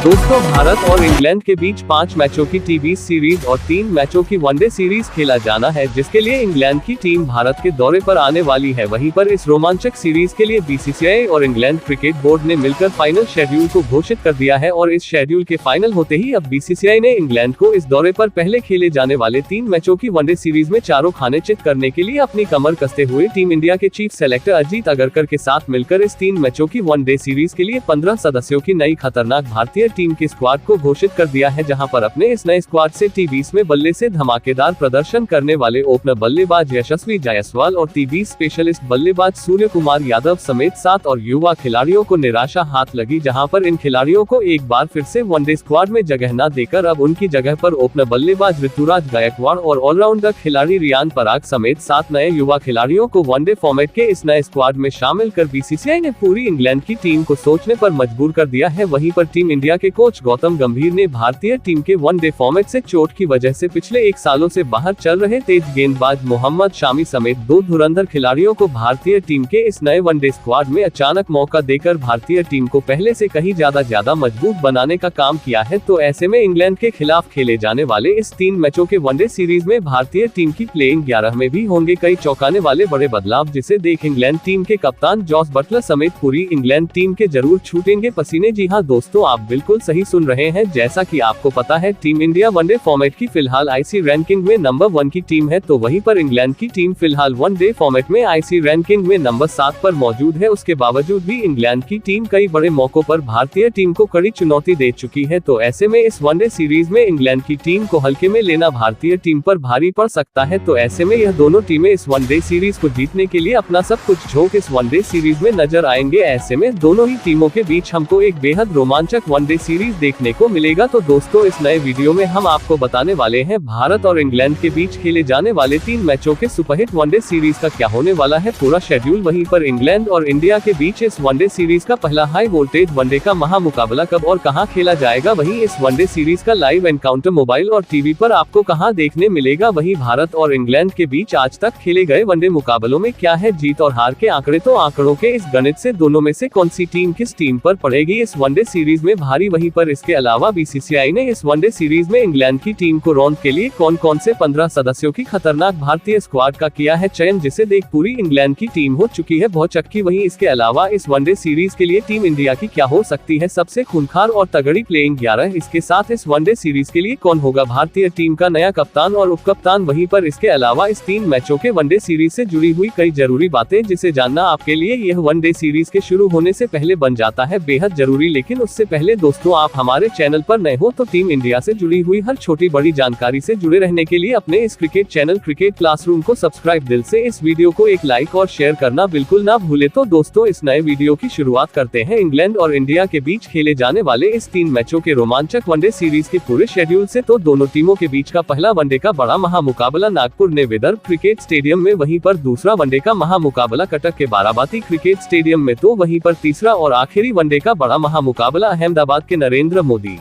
दोस्तों, भारत और इंग्लैंड के बीच 5 मैचों की टीवी सीरीज और 3 मैचों की वनडे सीरीज खेला जाना है, जिसके लिए इंग्लैंड की टीम भारत के दौरे पर आने वाली है। वहीं पर इस रोमांचक सीरीज के लिए बीसीसीआई और इंग्लैंड क्रिकेट बोर्ड ने मिलकर फाइनल शेड्यूल को घोषित कर दिया है और इस शेड्यूल के फाइनल होते ही अब बीसीसीआई ने इंग्लैंड को इस दौरे पर पहले खेले जाने वाले 3 मैचों की वनडे सीरीज में चारों खाने चित करने के लिए अपनी कमर कसते हुए टीम इंडिया के चीफ सेलेक्टर अजीत अगरकर के साथ मिलकर इस 3 मैचों की वनडे सीरीज के लिए 15 सदस्यों की नई खतरनाक भारतीय टीम की स्क्वाड को घोषित कर दिया है, जहां पर अपने इस नए स्क्वाड से टी20 में बल्ले से धमाकेदार प्रदर्शन करने वाले ओपनर बल्लेबाज यशस्वी जायसवाल और टी20 स्पेशलिस्ट बल्लेबाज सूर्य कुमार यादव समेत 7 और युवा खिलाड़ियों को निराशा हाथ लगी, जहां पर इन खिलाड़ियों को एक बार फिर से वनडे स्क्वाड में जगह न देकर अब उनकी जगह पर ओपनर बल्लेबाज ऋतुराज गायकवाड़ और ऑलराउंडर खिलाड़ी रियान पराग समेत 7 नए युवा खिलाड़ियों को वनडे फॉर्मेट के इस नए स्क्वाड में शामिल कर बीसीसीआई ने पूरी इंग्लैंड की टीम को सोचने पर मजबूर कर दिया है। वहीं पर टीम इंडिया के कोच गौतम गंभीर ने भारतीय टीम के वनडे फॉर्मेट से चोट की वजह से पिछले 1 सालों से बाहर चल रहे तेज गेंदबाज मोहम्मद शामी समेत 2 धुरंधर खिलाड़ियों को भारतीय टीम के इस नए वनडे स्क्वाड में अचानक मौका देकर भारतीय टीम को पहले से कहीं ज्यादा मजबूत बनाने का काम किया है। तो ऐसे में इंग्लैंड के खिलाफ खेले जाने वाले इस 3 मैचों के वनडे सीरीज में भारतीय टीम की प्लेइंग 11 में भी होंगे कई चौंकाने वाले बड़े बदलाव, जिसे देख इंग्लैंड टीम के कप्तान जॉस बटलर समेत पूरी इंग्लैंड टीम के जरूर छूटेंगे पसीने। जी हां दोस्तों, आप बिल्कुल सही सुन रहे हैं। जैसा कि आपको पता है, टीम इंडिया वनडे फॉर्मेट की फिलहाल आईसी रैंकिंग में नंबर 1 की टीम है, तो वहीं पर इंग्लैंड की टीम फिलहाल वनडे फॉर्मेट में आईसी रैंकिंग में नंबर 7 पर मौजूद है। उसके बावजूद भी इंग्लैंड की टीम कई बड़े मौकों पर भारतीय टीम को कड़ी चुनौती दे चुकी है। तो ऐसे में इस वनडे सीरीज में इंग्लैंड की टीम को हल्के में लेना भारतीय टीम पर भारी पड़ सकता है। तो ऐसे में यह दोनों टीमें इस वनडे सीरीज को जीतने के लिए अपना सब कुछ झोंक इस वनडे सीरीज में नजर आएंगे। ऐसे में दोनों ही टीमों के बीच हमको एक बेहद रोमांचक वनडे सीरीज देखने को मिलेगा। तो दोस्तों, इस नए वीडियो में हम आपको बताने वाले हैं भारत और इंग्लैंड के बीच खेले जाने वाले 3 मैचों के सुपरहिट वनडे सीरीज का क्या होने वाला है पूरा शेड्यूल। वहीं पर इंग्लैंड और इंडिया के बीच इस वनडे सीरीज का पहला हाई वोल्टेज वनडे का महामुकाबला कब और कहां खेला जाएगा। वहीं इस वनडे सीरीज का लाइव एनकाउंटर मोबाइल और टीवी पर आपको कहां देखने मिलेगा। वहीं भारत और इंग्लैंड के बीच आज तक खेले गए वनडे मुकाबलों में क्या है जीत और हार के आंकड़े। तो आंकड़ों के इस गणित से दोनों में से कौन सी टीम किस टीम पर पड़ेगी इस वनडे सीरीज में भारी। वहीं पर इसके अलावा बीसीसीआई ने इस वनडे सीरीज में इंग्लैंड की टीम को रौंद के लिए कौन से 15 सदस्यों की खतरनाक भारतीय स्क्वाड का किया है चयन, जिसे देख पूरी इंग्लैंड की टीम हो चुकी है बहुत चक्की। वहीं इसके अलावा इस वनडे सीरीज के लिए टीम इंडिया की क्या हो सकती है सबसे खूंखार और तगड़ी प्लेइंग 11। इसके साथ इस वनडे सीरीज के लिए कौन होगा भारतीय टीम का नया कप्तान और उप कप्तान। वहीं पर इसके अलावा इस 3 मैचों के वनडे सीरीज से जुड़ी हुई कई जरूरी बातें, जिसे जानना आपके लिए यह वनडे सीरीज के शुरू होने से पहले बन जाता है बेहद जरूरी। लेकिन उससे पहले दोस्तों, आप हमारे चैनल पर नए हो तो टीम इंडिया से जुड़ी हुई हर छोटी बड़ी जानकारी से जुड़े रहने के लिए अपने इस क्रिकेट चैनल क्रिकेट क्लासरूम को सब्सक्राइब दिल से इस वीडियो को एक लाइक और शेयर करना बिल्कुल ना भूले। तो दोस्तों, इस नए वीडियो की शुरुआत करते हैं इंग्लैंड और इंडिया के बीच खेले जाने वाले इस 3 मैचों के रोमांचक वनडे सीरीज के पूरे शेड्यूल से। तो दोनों टीमों के बीच का पहला वनडे का बड़ा महामुकाबला नागपुर ने विदर्भ क्रिकेट स्टेडियम में, वहीं पर दूसरा वनडे का महामुकाबला कटक के बाराबाती क्रिकेट स्टेडियम में, तो वहीं पर तीसरा और आखिरी वनडे का बड़ा महामुकाबला अहमदाबाद के नरेंद्र मोदी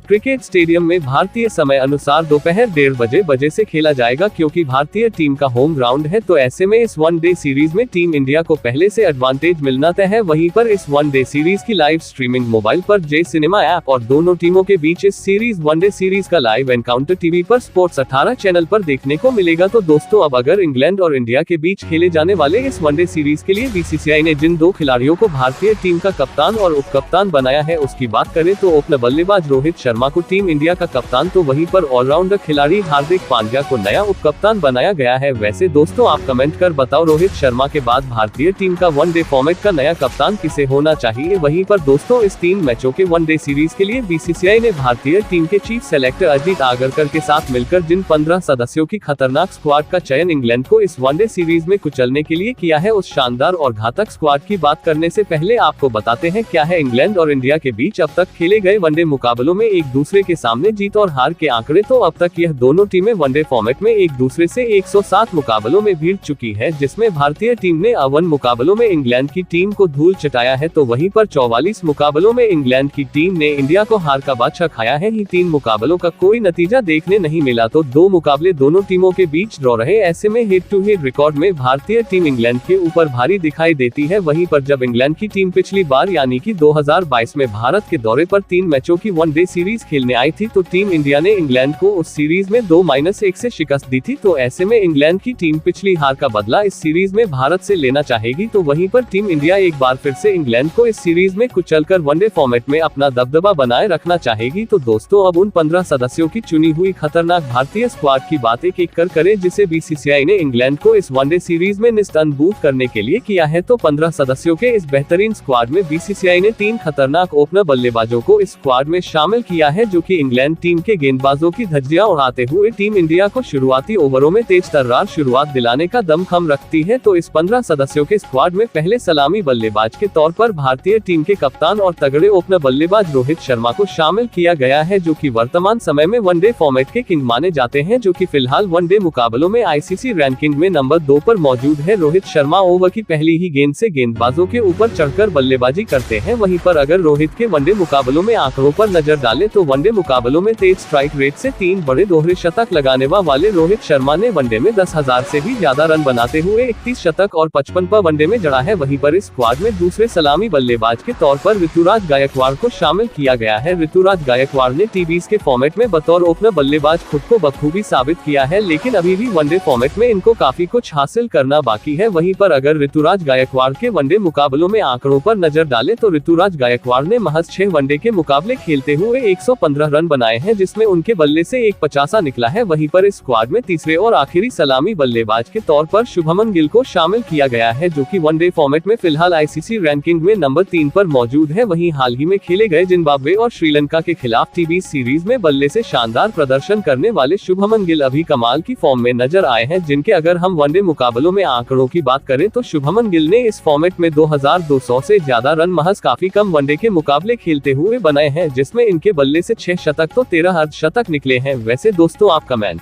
क्रिकेट स्टेडियम में भारतीय समय अनुसार दोपहर 1:30 बजे से खेला जाएगा, क्योंकि भारतीय टीम का होम ग्राउंड है। तो ऐसे में इस वनडे सीरीज में टीम इंडिया को पहले से एडवांटेज मिलना तय है। वहीं पर इस वनडे सीरीज की लाइव स्ट्रीमिंग मोबाइल पर जे सिनेमा ऐप और दोनों टीमों के बीच इस सीरीज वनडे सीरीज का लाइव एनकाउंटर टीवी पर स्पोर्ट्स 18 चैनल पर देखने को मिलेगा। तो दोस्तों, अब अगर इंग्लैंड और इंडिया के बीच खेले जाने वाले इस वनडे सीरीज के लिए बीसीसीआई ने जिन 2 खिलाड़ियों को भारतीय टीम का कप्तान और उप कप्तान बनाया है उसकी बात करें तो ओपनर बल्लेबाज रोहित शर्मा को टीम इंडिया का कप्तान, तो वहीं पर ऑलराउंडर खिलाड़ी हार्दिक पांड्या को नया उप कप्तान बनाया गया है। वैसे दोस्तों, आप कमेंट कर बताओ रोहित शर्मा के बाद भारतीय टीम का वनडे फॉर्मेट का नया कप्तान किसे होना चाहिए। वहीं पर दोस्तों, इस 3 मैचों के वनडे सीरीज के लिए बीसीसीआई ने भारतीय टीम के चीफ सेलेक्टर अजीत आगरकर के साथ मिलकर जिन 15 सदस्यों की खतरनाक स्क्वाड का चयन इंग्लैंड को इस वनडे सीरीज में कुचलने के लिए किया है, उस शानदार और घातक स्क्वाड की बात करने से पहले आपको बताते हैं क्या है इंग्लैंड और इंडिया के बीच अब तक खेले गए वनडे मुकाबलों में एक दूसरे के सामने जीत और हार के आंकड़े, तो अब तक यह दोनों टीमें वनडे फॉर्मेट में एक दूसरे से 107 मुकाबलों में भिड़ चुकी है, जिसमें भारतीय टीम ने 51 मुकाबलों में इंग्लैंड की टीम को धूल चटाया है, तो वहीं पर 44 मुकाबलों में इंग्लैंड की टीम ने इंडिया को हार का बादशाह खाया है। ही 3 मुकाबलों का कोई नतीजा देखने नहीं मिला, तो 2 मुकाबले दोनों टीमों के बीच ड्रॉ रहे। ऐसे में हेड टू हेड रिकॉर्ड में भारतीय टीम इंग्लैंड के ऊपर भारी दिखाई देती है। वहीं पर जब इंग्लैंड की टीम पिछली बार यानी कि 2022 में भारत के दौरे पर 3 मैचों की वनडे सीरीज खेलने आई थी, तो टीम इंडिया ने इंग्लैंड को उस सीरीज में 2-1 से शिकस्त दी थी। तो ऐसे में इंग्लैंड की टीम पिछली हार का बदला इस सीरीज में भारत से लेना चाहेगी, तो वहीं पर टीम इंडिया एक बार फिर से इंग्लैंड को इस सीरीज में कुचलकर वनडे फॉर्मेट में अपना दबदबा बनाए रखना चाहेगी। तो दोस्तों, अब उन 15 सदस्यों की चुनी हुई खतरनाक भारतीय स्क्वाड की बात एक एक कर करें, जिसे बीसीसीआई ने इंग्लैंड को इस वनडे सीरीज में निस्तंभूत करने के लिए किया है। तो 15 सदस्यों के इस बेहतरीन स्क्वाड में बीसीसीआई ने 3 खतरनाक ओपनर बल्लेबाजों को इस स्क्वाड में शामिल किया है, जो कि इंग्लैंड टीम के गेंदबाजों की धज्जियां उड़ाते हुए टीम इंडिया को शुरुआती ओवरों में तेज तर्रार शुरुआत दिलाने का दमखम रखती है। तो इस 15 सदस्यों के स्क्वाड में पहले सलामी बल्लेबाज के तौर पर भारतीय टीम के कप्तान और तगड़े ओपनर बल्लेबाज रोहित शर्मा को शामिल किया गया है, जो कि वर्तमान समय में वनडे फॉर्मेट के किंग माने जाते हैं, जो कि फिलहाल वनडे मुकाबलों में आईसीसी रैंकिंग में नंबर 2 पर मौजूद है। रोहित शर्मा ओवर की पहली ही गेंद से गेंदबाजों के ऊपर चढ़कर बल्लेबाजी करते हैं। वहीं पर अगर रोहित के वनडे मुकाबलों में आंकड़ों पर नजर डालें, तो वनडे मुकाबलों में तेज स्ट्राइक रेट से 3 बड़े दोहरे शतक लगाने वाले रोहित शर्मा ने वनडे में 10,000 से भी ज्यादा रन बनाते हुए 31 शतक और 55 पर वनडे में जड़ा है। वहीं पर इस स्क्वाड में दूसरे सलामी बल्लेबाज के तौर पर ऋतुराज गायकवाड़ को शामिल किया गया है। ऋतुराज गायकवाड़ ने टी20 के फॉर्मेट में बतौर ओपनर बल्लेबाज खुद को बखूबी साबित किया है, लेकिन अभी भी वनडे फॉर्मेट में इनको काफी कुछ हासिल करना बाकी है। वहीं पर अगर ऋतुराज गायकवाड़ के वनडे मुकाबलों में आंकड़ों पर नजर डालें, तो ऋतुराज गायकवाड़ ने महज 6 वनडे के मुकाबले खेलते हुए 115 रन बनाए हैं, जिसमें उनके बल्ले से एक 50 निकला है। वहीं पर इस स्क्वाड में तीसरे और आखिरी सलामी बल्लेबाज के तौर पर शुभमन गिल को शामिल किया गया है, जो कि वनडे फॉर्मेट में फिलहाल आईसीसी रैंकिंग में नंबर 3 पर मौजूद है। वहीं हाल ही में खेले गए जिम्बाब्वे और श्रीलंका के खिलाफ टी20 सीरीज में बल्ले से शानदार प्रदर्शन करने वाले शुभमन गिल अभी कमाल की फॉर्म में नजर आए हैं, जिनके अगर हम वनडे मुकाबलों में आंकड़ों की बात करें, तो शुभमन गिल ने इस फॉर्मेट में 2200 से ज्यादा रन महज काफी कम वनडे के मुकाबले खेलते हुए बनाए हैं, जिसमें इनके बल्ले से 6 शतक तो 13 अर्धशतक निकले हैं। वैसे दोस्तों, आप कमेंट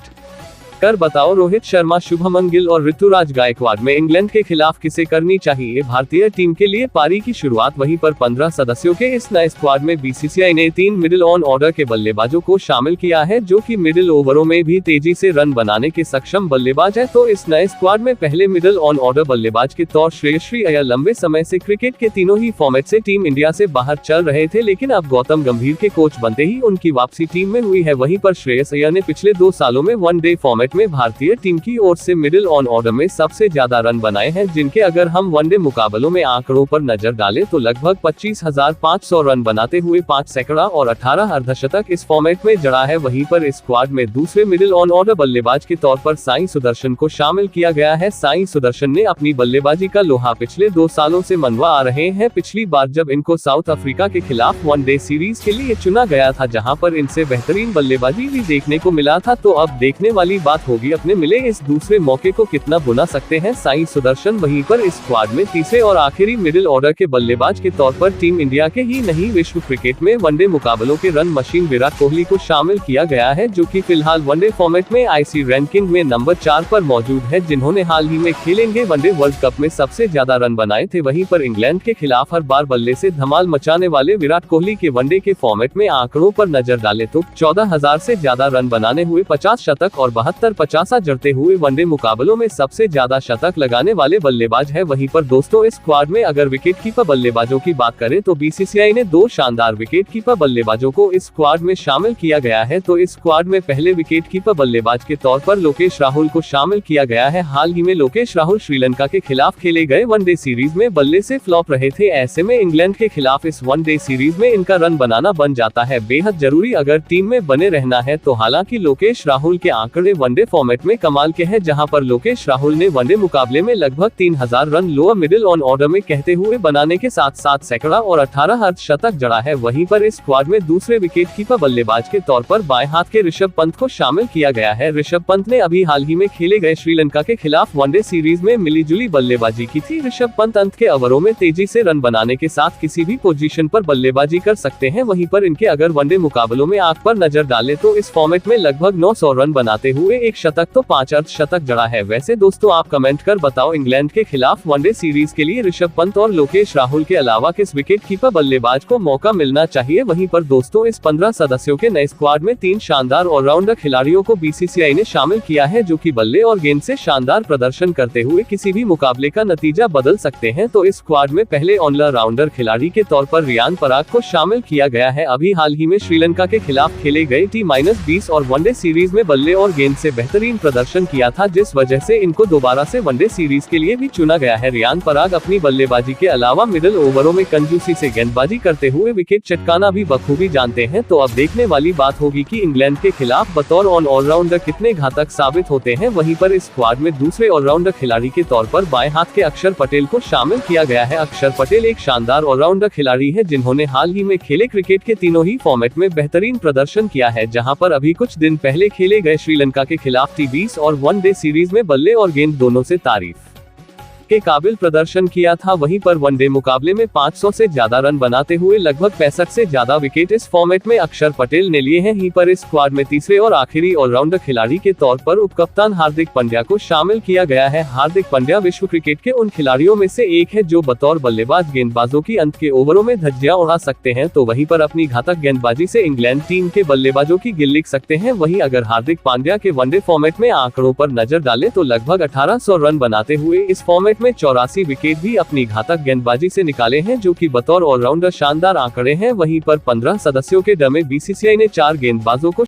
कर बताओ, रोहित शर्मा, शुभमन गिल और ऋतुराज गायकवाड़ में इंग्लैंड के खिलाफ किसे करनी चाहिए भारतीय टीम के लिए पारी की शुरुआत। वहीं पर 15 सदस्यों के इस नए स्क्वाड में बीसीसीआई ने 3 मिडिल ऑन ऑर्डर के बल्लेबाजों को शामिल किया है, जो कि मिडिल ओवरों में भी तेजी से रन बनाने के सक्षम बल्लेबाज है। तो इस नए स्क्वाड में पहले मिडिल ऑन ऑर्डर बल्लेबाज के तौर श्रेयसी अय्यर लंबे समय से क्रिकेट के तीनों ही फॉर्मेट से टीम इंडिया से बाहर चल रहे थे, लेकिन अब गौतम गंभीर के कोच बनते ही उनकी वापसी टीम में हुई है। वहीं पर श्रेयस अय्यर ने पिछले 2 सालों में वनडे फॉर्मेट में भारतीय टीम की ओर से मिडिल ऑन ऑर्डर में सबसे ज्यादा रन बनाए हैं, जिनके अगर हम वनडे मुकाबलों में आंकड़ों पर नजर डालें, तो लगभग 25,500 रन बनाते हुए 5 सैकड़ा और 18 अर्धशतक इस फॉर्मेट में जड़ा है। वहीं पर इस स्क्वाड में दूसरे मिडिल ऑन ऑर्डर बल्लेबाज के तौर पर साई सुदर्शन को शामिल किया गया है। साई सुदर्शन ने अपनी बल्लेबाजी का लोहा पिछले 2 सालों से मनवा आ रहे हैं। पिछली बार जब इनको साउथ अफ्रीका के खिलाफ वनडे सीरीज के लिए चुना गया था, जहां पर इनसे बेहतरीन बल्लेबाजी भी देखने को मिला था, तो अब देखने वाली बात होगी अपने मिले इस दूसरे मौके को कितना बुना सकते हैं साई सुदर्शन। वहीं पर इस स्क्वाड में तीसरे और आखिरी मिडिल ऑर्डर के बल्लेबाज के तौर पर टीम इंडिया के ही नहीं, विश्व क्रिकेट में वनडे मुकाबलों के रन मशीन विराट कोहली को शामिल किया गया है, जो कि फिलहाल वनडे फॉर्मेट में आईसीसी रैंकिंग में नंबर 4 पर मौजूद है, जिन्होंने हाल ही में खेलेंगे वनडे वर्ल्ड कप में सबसे ज्यादा रन बनाए थे। वहीं पर इंग्लैंड के खिलाफ हर बार बल्ले से धमाल मचाने वाले विराट कोहली के वनडे के फॉर्मेट में आंकड़ों पर नजर डाले, तो 14,000 से ज्यादा रन बनाने हुए 50 शतक और 72 50 जड़ते हुए वनडे मुकाबलों में सबसे ज्यादा शतक लगाने वाले बल्लेबाज है। वहीं पर दोस्तों, इस स्क्वाड में अगर विकेट कीपर बल्लेबाजों की बात करें, तो बीसीसीआई ने 2 शानदार विकेट कीपर बल्लेबाजों को इस स्क्वाड में शामिल किया गया है। तो इस स्क्वाड में पहले विकेट कीपर बल्लेबाज के तौर पर लोकेश राहुल को शामिल किया गया है। हाल ही में लोकेश राहुल श्रीलंका के खिलाफ खेले गए वनडे सीरीज में बल्ले से फ्लॉप रहे थे। ऐसे में इंग्लैंड के खिलाफ इस वनडे सीरीज में इनका रन बनाना बन जाता है बेहद जरूरी अगर टीम में बने रहना है। तो हालांकि लोकेश राहुल के आंकड़े वनडे वनडे फॉर्मेट में कमाल के हैं, जहां पर लोकेश राहुल ने वनडे मुकाबले में लगभग 3000 run lower middle on order में कहते हुए बनाने के साथ साथ सैकड़ा और 18 अर्धशतक जड़ा है। वहीं पर इस स्क्वाड में दूसरे विकेट कीपर बल्लेबाज के तौर पर बाएं हाथ के ऋषभ पंत को शामिल किया गया है। ऋषभ पंत ने अभी हाल ही में खेले गए श्रीलंका के खिलाफ वनडे सीरीज में मिलीजुली बल्लेबाजी की थी। ऋषभ पंत अंत के ओवरों में तेजी से रन बनाने के साथ किसी भी पोजीशन पर बल्लेबाजी कर सकते हैं। वहीं पर इनके अगर वनडे मुकाबलों में आंख पर नजर डालें तो इस फॉर्मेट में लगभग 900 रन बनाते हुए एक शतक तो 5 अर्धशतक जड़ा है। वैसे दोस्तों आप कमेंट कर बताओ, इंग्लैंड के खिलाफ वनडे सीरीज के लिए ऋषभ पंत और लोकेश राहुल के अलावा किस विकेट कीपर बल्लेबाज को मौका मिलना चाहिए। वहीं पर दोस्तों इस 15 सदस्यों के नए स्क्वाड में 3 शानदार ऑलराउंडर खिलाड़ियों को बीसीसीआई ने शामिल किया है, जो कि बल्ले और गेंद से शानदार प्रदर्शन करते हुए किसी भी मुकाबले का नतीजा बदल सकते हैं। तो इस स्क्वाड में पहले ऑलराउंडर खिलाड़ी के तौर पर रियान पराग को शामिल किया गया है। अभी हाल ही में श्रीलंका के खिलाफ खेले गए T-20 और वनडे सीरीज में बल्ले और गेंद से बेहतरीन प्रदर्शन किया था, जिस वजह से इनको दोबारा से वनडे सीरीज के लिए भी चुना गया है। रियान पराग अपनी बल्लेबाजी के अलावा मिडिल ओवरों में कंजूसी से गेंदबाजी करते हुए विकेट चटकाना भी बखूबी जानते हैं। तो अब देखने वाली बात होगी कि इंग्लैंड के खिलाफ बतौर ऑलराउंडर कितने घातक साबित होते हैं। वहीं पर इस स्क्वाड में दूसरे ऑलराउंडर खिलाड़ी के तौर पर बाएं हाथ के अक्षर पटेल को शामिल किया गया है। अक्षर पटेल एक शानदार ऑलराउंडर खिलाड़ी है, जिन्होंने हाल ही में खेले क्रिकेट के तीनों ही फॉर्मेट में बेहतरीन प्रदर्शन किया है। जहां पर अभी कुछ दिन पहले खेले गए श्रीलंका के खिलाफ T20 और वनडे सीरीज में बल्ले और गेंद दोनों से तारीफ के काबिल प्रदर्शन किया था। वहीं पर वनडे मुकाबले में 500 से ज्यादा रन बनाते हुए लगभग 65 से ज्यादा विकेट इस फॉर्मेट में अक्षर पटेल ने लिए हैं। यहीं पर इस स्क्वाड में तीसरे और आखिरी ऑलराउंडर खिलाड़ी के तौर पर उपकप्तान हार्दिक पांड्या को शामिल किया गया है। हार्दिक पांड्या विश्व क्रिकेट के उन खिलाड़ियों में से एक है जो बतौर बल्लेबाज गेंदबाजों की अंत के ओवरों में धज्जियां उड़ा सकते हैं। तो वहीं पर अपनी घातक गेंदबाजी से इंग्लैंड टीम के बल्लेबाजों की गिल लिख सकते हैं। वहीं अगर हार्दिक पांड्या के वनडे फॉर्मेट में आंकड़ों पर नजर डालें तो लगभग 1800 रन बनाते हुए इस फॉर्मेट में 84 विकेट भी अपनी घातक गेंदबाजी से निकाले हैं, जो कि बतौर ऑलराउंडर शानदार आंकड़े हैं। वहीं पर 15 सदस्यों के डर में बीसीसीआई ने 4 गेंदबाजों को